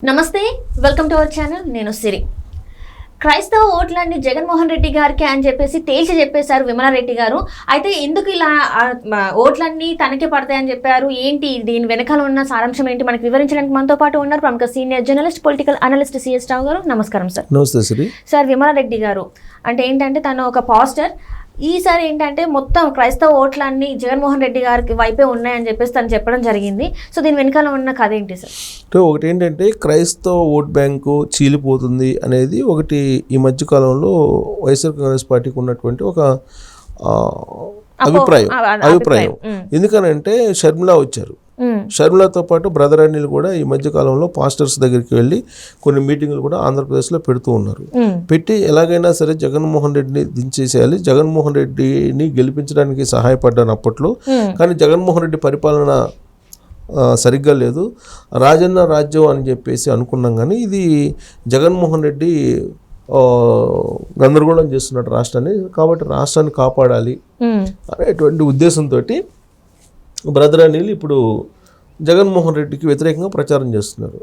నమస్తే, welcome to our channel. నేను సిరి. క్రైస్తవ ఓట్లన్నీ జగన్మోహన్ రెడ్డి గారికి అని చెప్పేసి తేల్చి చెప్పేశారు విమలారెడ్డి గారు. అయితే ఎందుకు ఇలా ఓట్లన్నీ తనకే పడతాయని చెప్పారు, ఏంటి దీని వెనకాల ఉన్న సారాంశం ఏంటి మనకు వివరించడానికి మనతో పాటు ఉన్నారు ప్రముఖ senior journalist, political analyst CS Rao గారు. నమస్కారం సార్. నమస్తే సిరి. సార్, విమలారెడ్డి గారు అంటే ఏంటంటే తను ఒక పాస్టర్. ఈసారి ఏంటంటే మొత్తం క్రైస్తవ ఓట్లన్నీ జగన్మోహన్ రెడ్డి గారికి వైపే ఉన్నాయని చెప్పేసి తను చెప్పడం జరిగింది. సో దీని వెనకాల ఉన్న కథ ఏంటి సార్? ఒకటి ఏంటంటే క్రైస్తవ ఓట్ బ్యాంకు చీలిపోతుంది అనేది ఒకటి ఈ మధ్యకాలంలో వైఎస్ఆర్ కాంగ్రెస్ పార్టీకి ఉన్నటువంటి ఒక అభిప్రాయం. ఎందుకనంటే షర్మిలా వచ్చారు. షర్మిలాతో పాటు బ్రదర్ అనిల్ కూడా ఈ మధ్య కాలంలో పాస్టర్స్ దగ్గరికి వెళ్ళి కొన్ని మీటింగ్లు కూడా ఆంధ్రప్రదేశ్లో పెడుతూ ఉన్నారు. పెట్టి ఎలాగైనా సరే జగన్మోహన్ రెడ్డిని దించేసేయాలి, జగన్మోహన్ రెడ్డిని గెలిపించడానికి సహాయపడ్డాను అప్పట్లో. కానీ జగన్మోహన్ రెడ్డి పరిపాలన సరిగ్గా లేదు, రాజన్న రాజ్యం అని చెప్పేసి అనుకున్నాం. కానీ ఇది జగన్మోహన్ రెడ్డి గందరగోళం చేస్తున్నాడు రాష్ట్రాన్ని, కాబట్టి రాష్ట్రాన్ని కాపాడాలి అనేటువంటి ఉద్దేశంతో బ్రదర్ అనిల్ ఇప్పుడు జగన్మోహన్ రెడ్డికి వ్యతిరేకంగా ప్రచారం చేస్తున్నారు.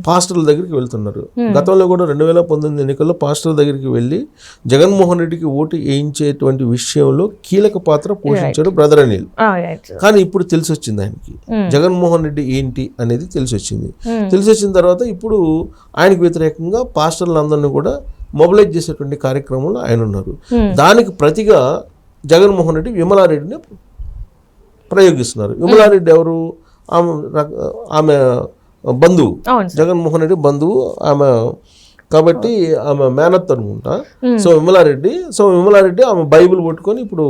పాస్టర్ల దగ్గరికి వెళ్తున్నారు. గతంలో కూడా 2019 ఎన్నికల్లో పాస్టర్ల దగ్గరికి వెళ్ళి జగన్మోహన్ రెడ్డికి ఓటు వేయించేటువంటి విషయంలో కీలక పాత్ర పోషించాడు బ్రదర్ అనిల్. కానీ ఇప్పుడు తెలిసి వచ్చింది ఆయనకి జగన్మోహన్ రెడ్డి ఏంటి అనేది తెలిసి వచ్చిన తర్వాత ఇప్పుడు ఆయనకు వ్యతిరేకంగా పాస్టర్లందరినీ కూడా మొబిలైజ్ చేసేటువంటి కార్యక్రమంలో ఆయన ఉన్నారు. దానికి ప్రతిగా జగన్మోహన్ రెడ్డి విమలారెడ్డిని ప్రయోగిస్తున్నారు. విమలారెడ్డి ఎవరు? ఆమె బంధువు, జగన్మోహన్ రెడ్డి బంధువు ఆమె, కాబట్టి ఆమె మేనత్ అనుకుంటా. సో విమలారెడ్డి ఆమె బైబిల్ పట్టుకొని ఇప్పుడు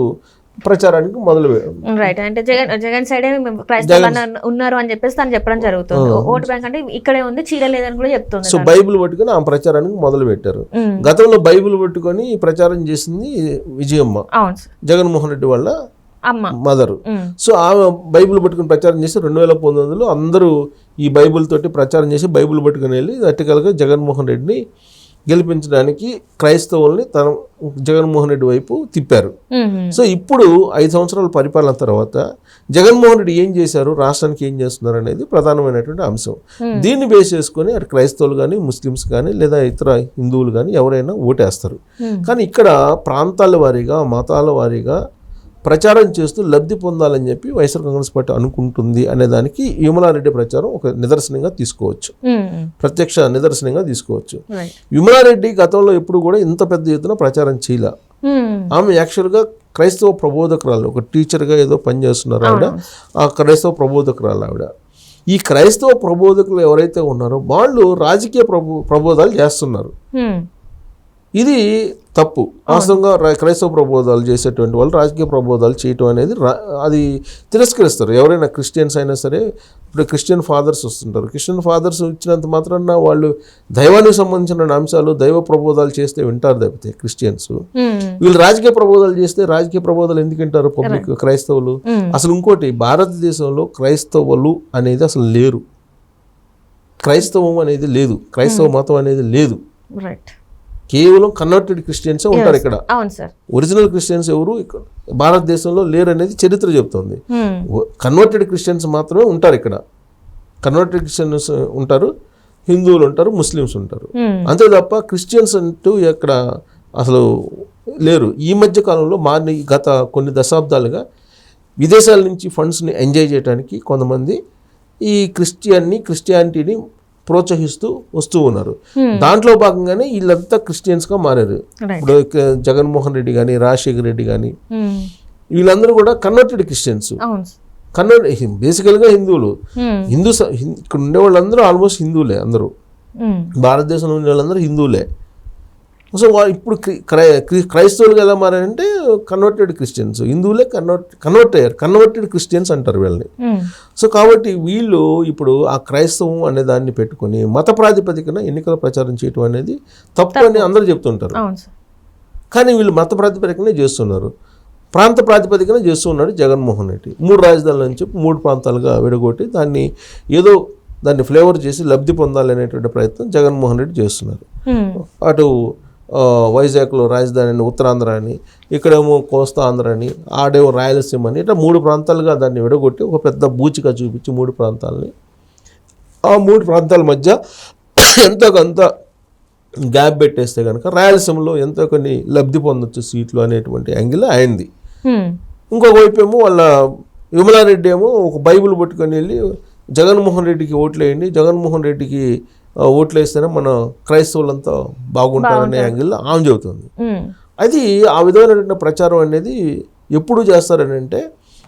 ప్రచారానికి మొదలు రైట్. అంటే జగన్ సైడే ఉన్నారు అని చెప్పేసి తను చెప్పడం జరుగుతుంది. ఓటు బ్యాంక్ అంటే ఇక్కడే ఉంది, చీరలేదని కూడా చెప్తుంది. సో బైబిల్ పట్టుకొని ఆమె ప్రచారానికి మొదలు పెట్టారు. గతంలో బైబిల్ పట్టుకొని ప్రచారం చేసింది విజయమ్మ, జగన్మోహన్ రెడ్డి వాళ్ళ మదర్. సో ఆమె బైబిల్ పట్టుకుని ప్రచారం చేసి 2019లో అందరూ ఈ బైబిల్ తోటి ప్రచారం చేసి బైబిల్ పట్టుకుని వెళ్ళి అట్టికలుగా జగన్మోహన్ రెడ్డిని గెలిపించడానికి క్రైస్తవుల్ని తన జగన్మోహన్ రెడ్డి వైపు తిప్పారు. సో ఇప్పుడు 5 సంవత్సరాల పరిపాలన తర్వాత జగన్మోహన్ రెడ్డి ఏం చేశారు, రాష్ట్రానికి ఏం చేస్తున్నారు అనేది ప్రధానమైనటువంటి అంశం. దీన్ని బేస్ చేసుకొని అటు క్రైస్తవులు కానీ, ముస్లిమ్స్ కానీ, లేదా ఇతర హిందువులు కానీ ఎవరైనా ఓటేస్తారు. కానీ ఇక్కడ ప్రాంతాల వారీగా, మతాల వారీగా ప్రచారం చేస్తూ లబ్ధి పొందాలని చెప్పి వైఎస్ఆర్ కాంగ్రెస్ పార్టీ అనుకుంటుంది అనే దానికి విమలారెడ్డి ప్రచారం ఒక నిదర్శనంగా తీసుకోవచ్చు, ప్రత్యక్ష నిదర్శనంగా తీసుకోవచ్చు. విమలారెడ్డి గతంలో ఎప్పుడు కూడా ఇంత పెద్ద ఎత్తున ప్రచారం చేయలే. ఆమె యాక్చువల్గా క్రైస్తవ ప్రబోధకురాలు, ఒక టీచర్గా ఏదో పనిచేస్తున్నారు ఆవిడ, ఆ క్రైస్తవ ప్రబోధకురాలు ఆవిడ. ఈ క్రైస్తవ ప్రబోధకులు ఎవరైతే ఉన్నారో వాళ్ళు రాజకీయ ప్రబోధాలు చేస్తున్నారు. ఇది తప్పు. వాస్తవంగా క్రైస్తవ ప్రబోధాలు చేసేటువంటి వాళ్ళు రాజకీయ ప్రబోధాలు చేయటం అనేది అది తిరస్కరిస్తారు. ఎవరైనా క్రిస్టియన్స్ అయినా సరే, ఇప్పుడు క్రిస్టియన్ ఫాదర్స్ వస్తుంటారు. క్రిస్టియన్ ఫాదర్స్ ఇచ్చినంత మాత్రాన వాళ్ళు దైవానికి సంబంధించిన అంశాలు, దైవ ప్రబోధాలు చేస్తే వింటారు తప్పితే క్రిస్టియన్స్. వీళ్ళు రాజకీయ ప్రబోధాలు చేస్తే రాజకీయ ప్రబోధాలు ఎందుకు వింటారు పబ్లిక్, క్రైస్తవులు? అసలు ఇంకోటి, భారతదేశంలో క్రైస్తవులు అనేది అసలు లేరు, క్రైస్తవం అనేది లేదు, క్రైస్తవ మతం అనేది లేదు. కేవలం కన్వర్టెడ్ క్రిస్టియన్సే ఉంటారు ఇక్కడ. ఒరిజినల్ క్రిస్టియన్స్ ఎవరు ఇక్కడ భారతదేశంలో లేరు అనేది చరిత్ర చెప్తుంది. కన్వర్టెడ్ క్రిస్టియన్స్ మాత్రమే ఉంటారు ఇక్కడ. కన్వర్టెడ్ క్రిస్టియన్స్ ఉంటారు, హిందువులు ఉంటారు, ముస్లిమ్స్ ఉంటారు, అంతే తప్ప క్రిస్టియన్స్ అంటూ ఇక్కడ అసలు లేరు. ఈ మధ్య కాలంలో గత కొన్ని దశాబ్దాలుగా విదేశాల నుంచి ఫండ్స్ని ఎంజాయ్ చేయడానికి కొంతమంది ఈ క్రిస్టియానిటీని ప్రోత్సహిస్తూ వస్తూ ఉన్నారు. దాంట్లో భాగంగానే వీళ్ళంతా క్రిస్టియన్స్గా మారారు. ఇప్పుడు జగన్మోహన్ రెడ్డి కానీ, రాజశేఖర్ రెడ్డి కానీ, వీళ్ళందరూ కూడా కన్వర్టెడ్ క్రిస్టియన్స్. బేసికల్గా హిందువులు, ఇక్కడ ఉండే వాళ్ళందరూ ఆల్మోస్ట్ హిందువులే. అందరూ భారతదేశంలో ఉండే వాళ్ళందరూ హిందువులే. సో ఇప్పుడు క్రైస్తవులుగా ఎలా మారారంటే కన్వర్టెడ్ క్రిస్టియన్స్, హిందువులే కన్వర్టెడ్ క్రిస్టియన్స్ అంటారు వీళ్ళని. సో కాబట్టి వీళ్ళు ఇప్పుడు ఆ క్రైస్తవం అనే దాన్ని పెట్టుకొని మత ప్రాతిపదికన ఎన్నికల ప్రచారం చేయటం అనేది తప్పు అని అందరూ చెప్తుంటారు. కానీ వీళ్ళు మత ప్రాతిపదికనే చేస్తున్నారు, ప్రాంత ప్రాతిపదికన చేస్తూ ఉన్నాడు జగన్మోహన్ రెడ్డి. 3 రాజధానుల నుంచి 3 ప్రాంతాలుగా విడగొట్టి దాన్ని ఫ్లేవర్ చేసి లబ్ధి పొందాలనేటువంటి ప్రయత్నం జగన్మోహన్ రెడ్డి చేస్తున్నారు. అటు వైజాగ్లో రాజధాని అని, ఉత్తరాంధ్ర అని, ఇక్కడేమో కోస్తా ఆంధ్ర అని, ఆడేమో రాయలసీమ అని, ఇట్లా 3 ప్రాంతాలుగా దాన్ని విడగొట్టి ఒక పెద్ద బూచిగా చూపించి 3 ప్రాంతాలని, ఆ 3 ప్రాంతాల మధ్య ఎంతో కొంత గ్యాప్ పెట్టేస్తే కనుక రాయలసీమలో ఎంతో కొన్ని లబ్ధి పొందొచ్చు సీట్లు అనేటువంటి యాంగిల్ అయింది. ఇంకొక వైపు ఏమో వాళ్ళ విమలారెడ్డి ఏమో ఒక బైబిల్ పట్టుకొని వెళ్ళి జగన్మోహన్ రెడ్డికి ఓట్లు వేయండి, జగన్మోహన్ రెడ్డికి ఓట్లు వేస్తేనే మన క్రైస్తవులంతా బాగుంటారనే యాంగిల్లో ఆమె చెబుతుంది. అది ఆ విధమైనటువంటి ప్రచారం అనేది ఎప్పుడు చేస్తారని అంటే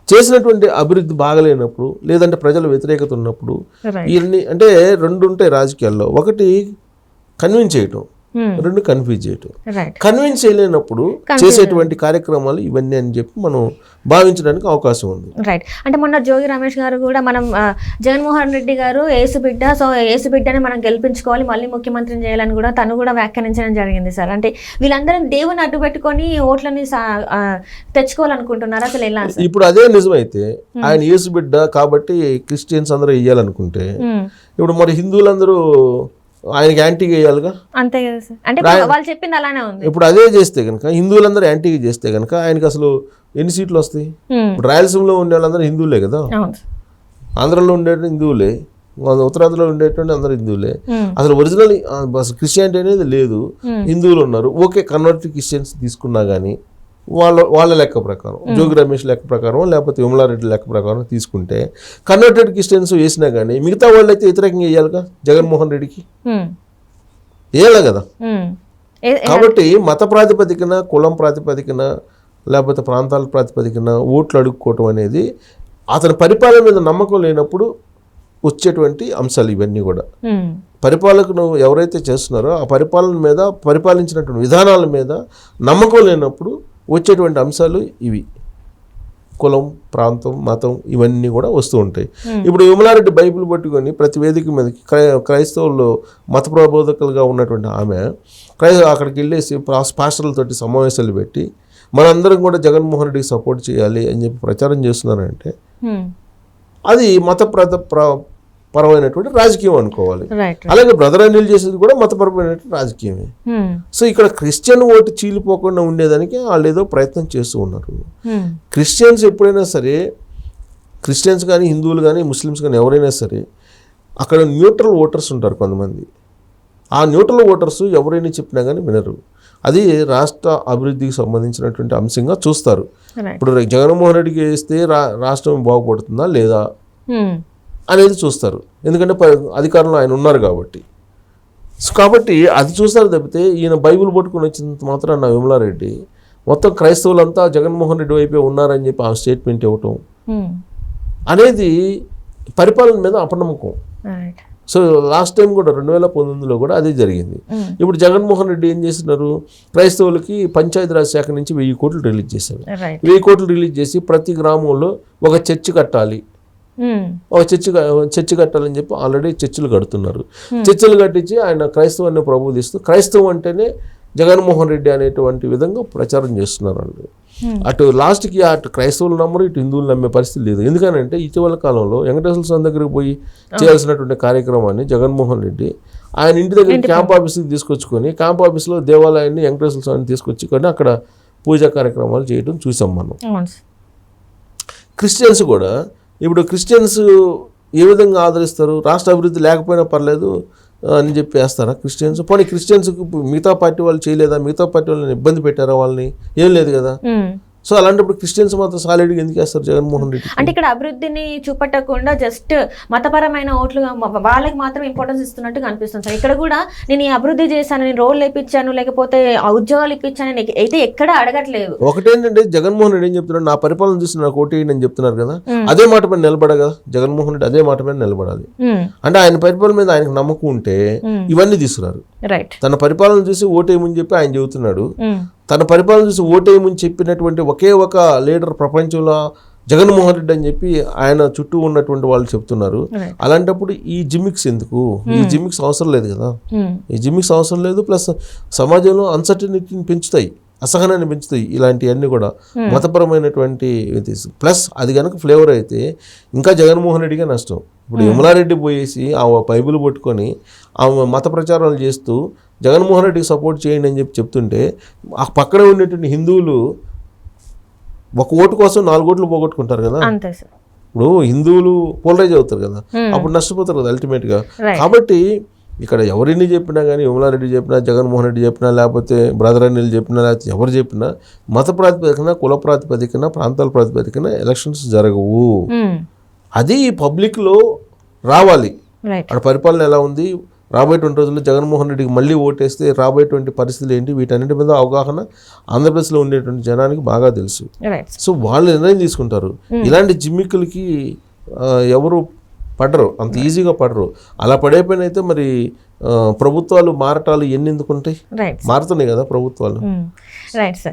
చేసినటువంటి అభివృద్ధి బాగలేనప్పుడు, లేదంటే ప్రజల వ్యతిరేకత ఉన్నప్పుడు. ఇవన్నీ అంటే రెండు ఉంటాయి రాజకీయాల్లో, ఒకటి కన్విన్స్ చేయటం, రెండు కన్ఫ్యూజ్ చేయటం. కన్విన్స్ చేయలేనప్పుడు చేసేటువంటి కార్యక్రమాలు ఇవన్నీ అని చెప్పి మనం భావించడానికి అవకాశం ఉంది. రైట్. అంటే మొన్న జోగి రమేష్ గారు కూడా మనం జగన్మోహన్ రెడ్డి గారు ఏసు బిడ్డ, సో ఏసు బిడ్డని మనం గెలిపించుకోవాలి, మళ్ళీ ముఖ్యమంత్రిని చేయాలని కూడా తను కూడా వ్యాఖ్యానించడం జరిగింది సార్. అంటే వీళ్ళందరం దేవుని అడ్డు పెట్టుకొని ఓట్లని తెచ్చుకోవాలనుకుంటున్నారు, అసలు ఎలా? ఇప్పుడు అదే నిజమైతే ఆయన ఏసు బిడ్డ కాబట్టి క్రిస్టియన్స్ అందరూ వేయాలనుకుంటే, ఇప్పుడు మరి హిందువులందరూ ఆయనకి యాంటీగా వేయాలిగా, అంతే కదా సార్. అంటే వాళ్ళు చెప్పింది అలానే ఉంది. ఇప్పుడు అదే చేస్తే కనుక, హిందువులందరూ యాంటీగా చేస్తే కనుక ఆయనకి అసలు ఎన్ని సీట్లు వస్తాయి? ఇప్పుడు రాయలసీమలో ఉండే వాళ్ళందరూ హిందువులే కదా, ఆంధ్రలో ఉండేట హిందువులే, ఉత్తరాంధ్రలో ఉండేటువంటి అందరూ హిందువులే. అసలు ఒరిజినల్ క్రిస్టియానిటీ అనేది లేదు, హిందువులు ఉన్నారు. ఓకే, కన్వర్ట్ క్రిస్టియన్స్ తీసుకున్నా కానీ వాళ్ళ లెక్క ప్రకారం, జోగి రమేష్ లెక్క ప్రకారం, లేకపోతే విమలారెడ్డి లెక్క ప్రకారం తీసుకుంటే కన్వర్టెడ్ క్రిస్టియన్స్ వేసినా కానీ మిగతా వాళ్ళు అయితే వ్యతిరేకంగా వేయాలిగా జగన్మోహన్ రెడ్డికి, వేయాలి కదా. కాబట్టి మత ప్రాతిపదికన, కులం ప్రాతిపదికన, లేకపోతే ప్రాంతాల ప్రాతిపదికన ఓట్లు అడుక్కోవటం అనేది అతని పరిపాలన మీద నమ్మకం లేనప్పుడు వచ్చేటువంటి అంశాలు ఇవన్నీ కూడా. పరిపాలకును ఎవరైతే చేస్తున్నారో ఆ పరిపాలన మీద, పరిపాలించినటువంటి విధానాల మీద నమ్మకం లేనప్పుడు వచ్చేటువంటి అంశాలు ఇవి. కులం, ప్రాంతం, మతం ఇవన్నీ కూడా వస్తూ ఉంటాయి. ఇప్పుడు విమలారెడ్డి బైబిల్ పట్టుకొని ప్రతి వేదిక మీదకి క్రైస్తవుల్లో మత ప్రబోధకులుగా ఉన్నటువంటి ఆమె అక్కడికి వెళ్ళేసి పాస్టర్లతోటి సమావేశాలు పెట్టి మనందరం కూడా జగన్మోహన్ రెడ్డికి సపోర్ట్ చేయాలి అని చెప్పి ప్రచారం చేస్తున్నారంటే అది పరమైనటువంటి రాజకీయం అనుకోవాలి. అలాగే బ్రదర్ అనిల్ చేసేది కూడా మతపరమైనటువంటి రాజకీయమే. సో ఇక్కడ క్రిస్టియన్ ఓటు చీలిపోకుండా ఉండేదానికి వాళ్ళు ఏదో ప్రయత్నం చేస్తూ ఉన్నారు. క్రిస్టియన్స్ ఎప్పుడైనా సరే, క్రిస్టియన్స్ కానీ హిందువులు కానీ ముస్లిమ్స్ కానీ ఎవరైనా సరే, అక్కడ న్యూట్రల్ ఓటర్స్ ఉంటారు కొంతమంది. ఆ న్యూట్రల్ ఓటర్స్ ఎవరైనా చెప్పినా కానీ వినరు. అది రాష్ట్ర అభివృద్ధికి సంబంధించినటువంటి అంశంగా చూస్తారు. ఇప్పుడు జగన్మోహన్ రెడ్డికి వేస్తే రాష్ట్రం బాగుపడుతుందా లేదా అనేది చూస్తారు, ఎందుకంటే అధికారంలో ఆయన ఉన్నారు కాబట్టి. కాబట్టి అది చూస్తారు తప్పితే ఈయన బైబిల్ పట్టుకుని వచ్చినంత మాత్రం నా విమలారెడ్డి మొత్తం క్రైస్తవులంతా జగన్మోహన్ రెడ్డి వైపే ఉన్నారని చెప్పి ఆ స్టేట్మెంట్ ఇవ్వటం అనేది పరిపాలన మీద అపనమ్మకం. సో లాస్ట్ టైం కూడా 2019లో కూడా అదే జరిగింది. ఇప్పుడు జగన్మోహన్ రెడ్డి ఏం చేస్తున్నారు, క్రైస్తవులకి పంచాయతీరాజ్ శాఖ నుంచి 1000 కోట్లు రిలీజ్ చేశారు. 1000 కోట్లు రిలీజ్ చేసి ప్రతి గ్రామంలో ఒక చర్చి కట్టాలి, ఒక చర్చి కట్టాలని చెప్పి ఆల్రెడీ చర్చిలు కడుతున్నారు. చర్చిలు కట్టించి ఆయన క్రైస్తవాన్ని ప్రబోధిస్తూ క్రైస్తవం అంటేనే జగన్మోహన్ రెడ్డి అనేటువంటి విధంగా ప్రచారం చేస్తున్నారు వాళ్ళు. అటు లాస్ట్కి అటు క్రైస్తవులు నమ్మరు, ఇటు హిందువులు నమ్మే పరిస్థితి లేదు. ఎందుకంటే ఇటీవల కాలంలో వెంకటేశ్వర స్వామి దగ్గరికి పోయి చేయాల్సినటువంటి కార్యక్రమాన్ని జగన్మోహన్ రెడ్డి ఆయన ఇంటి దగ్గర క్యాంప్ ఆఫీస్కి తీసుకొచ్చుకొని, క్యాంప్ ఆఫీస్లో దేవాలయాన్ని వెంకటేశ్వర స్వామిని తీసుకొచ్చుకొని అక్కడ పూజా కార్యక్రమాలు చేయడం చూసాం మనం. క్రిస్టియన్స్ కూడా ఇప్పుడు క్రిస్టియన్స్ ఏ విధంగా ఆదరిస్తారు, రాష్ట్ర అభివృద్ధి లేకపోయినా పర్లేదు అని చెప్పి వేస్తారా క్రిస్టియన్స్? పోనీ క్రిస్టియన్స్కి మిగతా పార్టీ వాళ్ళు చేయలేదా, మిగతా పార్టీ వాళ్ళని ఇబ్బంది పెట్టారా, వాళ్ళని ఏం లేదు కదా. సో అలాంటప్పుడు క్రిస్టియన్స్ మాత్రం సాలిడ్గా ఎందుకు వేస్తారు జగన్మోహన్ రెడ్డి? అంటే ఇక్కడ అభివృద్ధిని చూపట్టకుండా జస్ట్ మతపరమైన ఓట్లుగా వాళ్ళకి మాత్రం ఇంపార్టెన్స్ ఇస్తున్నట్టు కనిపిస్తుంది సార్. ఇక్కడ కూడా నేను ఈ అభివృద్ధి చేశాను, నేను రోడ్లు ఇప్పించాను, లేకపోతే ఉద్యోగాలు ఇప్పించాను అయితే ఎక్కడ అడగట్లేదు. ఒకటేంటంటే జగన్మోహన్ రెడ్డి ఏం చెప్తున్నాడు, నా పరిపాలన చూసి నాకు ఓటు వేయండి అని చెప్తున్నారు కదా, అదే మాట మీద నిలబడగా జగన్మోహన్ రెడ్డి అదే మాట మీద నిలబడాలి. అంటే ఆయన పరిపాలన మీద ఆయనకు నమ్మకం ఉంటే ఇవన్నీ తీసుకురారు. తన పరిపాలన చూసి ఓటేయమని చెప్పి ఆయన చెబుతున్నాడు. తన పరిపాలన చూసి ఓటేయమని చెప్పినటువంటి ఒకే ఒక లీడర్ ప్రపంచంలో జగన్మోహన్ రెడ్డి అని చెప్పి ఆయన చుట్టూ ఉన్నటువంటి వాళ్ళు చెప్తున్నారు. అలాంటప్పుడు ఈ జిమ్మిక్స్ ఎందుకు? ఈ జిమ్మిక్స్ అవసరం లేదు కదా, ఈ జిమ్మిక్స్ అవసరం లేదు. ప్లస్ సమాజంలో అన్సర్టనిటీని పెంచుతాయి, అసహనాన్ని పెంచుతాయి ఇలాంటివన్నీ కూడా, మతపరమైనటువంటి. ప్లస్ అది కనుక ఫ్లేవర్ అయితే ఇంకా జగన్మోహన్ రెడ్డిగా నష్టం. ఇప్పుడు విమలారెడ్డి పోయేసి ఆ బైబిల్ పట్టుకొని ఆమె మత ప్రచారాలు చేస్తూ జగన్మోహన్ రెడ్డికి సపోర్ట్ చేయండి అని చెప్పి చెప్తుంటే ఆ పక్కన ఉండేటువంటి హిందువులు ఒక ఓటు కోసం 4 ఓట్లు పోగొట్టుకుంటారు కదా. ఇప్పుడు హిందువులు పోలరైజ్ అవుతారు కదా, అప్పుడు నష్టపోతారు కదా అల్టిమేట్గా. కాబట్టి ఇక్కడ ఎవరిని చెప్పినా కానీ విమలారెడ్డి చెప్పినా, జగన్మోహన్ రెడ్డి చెప్పినా, లేకపోతే బ్రదర్ అనిల్ చెప్పినా, లేకపోతే ఎవరు చెప్పినా మత ప్రాతిపదికన, కుల ప్రాతిపదికన, ప్రాంతాల ప్రాతిపదికన ఎలక్షన్స్ జరగవు. అది పబ్లిక్లో రావాలి. అక్కడ పరిపాలన ఎలా ఉంది, రాబోయేటువంటి రోజుల్లో జగన్మోహన్ రెడ్డికి మళ్ళీ ఓటేస్తే రాబోయేటువంటి పరిస్థితులు ఏంటి, వీటన్నిటి మీద అవగాహన ఆంధ్రప్రదేశ్లో ఉండేటువంటి జనానికి బాగా తెలుసు. సో వాళ్ళు నిర్ణయం తీసుకుంటారు. ఇలాంటి జిమ్మిక్కులకి ఎవరు పడరు, అంత ఈజీగా పడరు. అలా పడే పని అయితే మరి ప్రభుత్వాలు మారటాలు ఎన్ని ఎందుకుంటాయి? మారుతున్నాయి కదా ప్రభుత్వాలు. Right sir.